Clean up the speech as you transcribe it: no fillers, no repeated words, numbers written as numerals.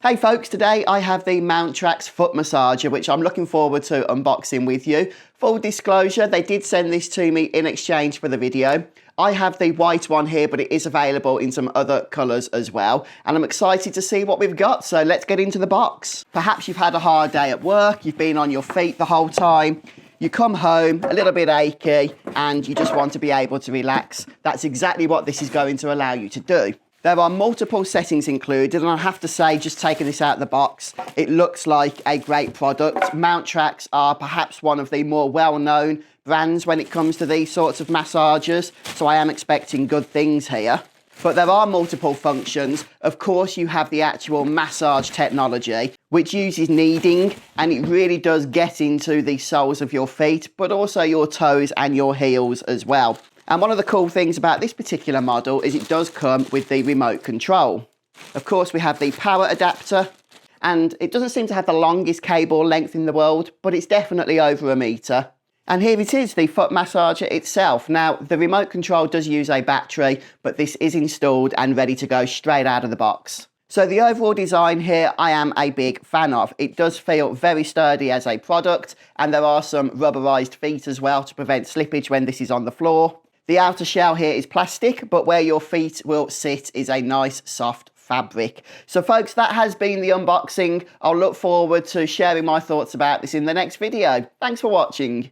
Hey folks, today I have the Mountrax foot massager, which I'm looking forward to unboxing with you. Full disclosure, they did send this to me in exchange for the video. I have the white one here, but it is available in some other colours as well. And I'm excited to see what we've got, so let's get into the box. Perhaps you've had a hard day at work, you've been on your feet the whole time. You come home a little bit achy and you just want to be able to relax. That's exactly what this is going to allow you to do. There are multiple settings included, and I have to say, just taking this out of the box, it looks like a great product. Mountrax are perhaps one of the more well-known brands when it comes to these sorts of massagers, so I am expecting good things here. But there are multiple functions. Of course, you have the actual massage technology, which uses kneading, and it really does get into the soles of your feet, but also your toes and your heels as well. And one of the cool things about this particular model is it does come with the remote control. Of course, we have the power adapter, and it doesn't seem to have the longest cable length in the world, but it's definitely over 1 metre. And here it is, the foot massager itself. Now, the remote control does use a battery, but this is installed and ready to go straight out of the box. So the overall design here, I am a big fan of. It does feel very sturdy as a product, and there are some rubberized feet as well to prevent slippage when this is on the floor. The outer shell here is plastic, but where your feet will sit is a nice soft fabric. So folks, that has been the unboxing. I'll look forward to sharing my thoughts about this in the next video. Thanks for watching.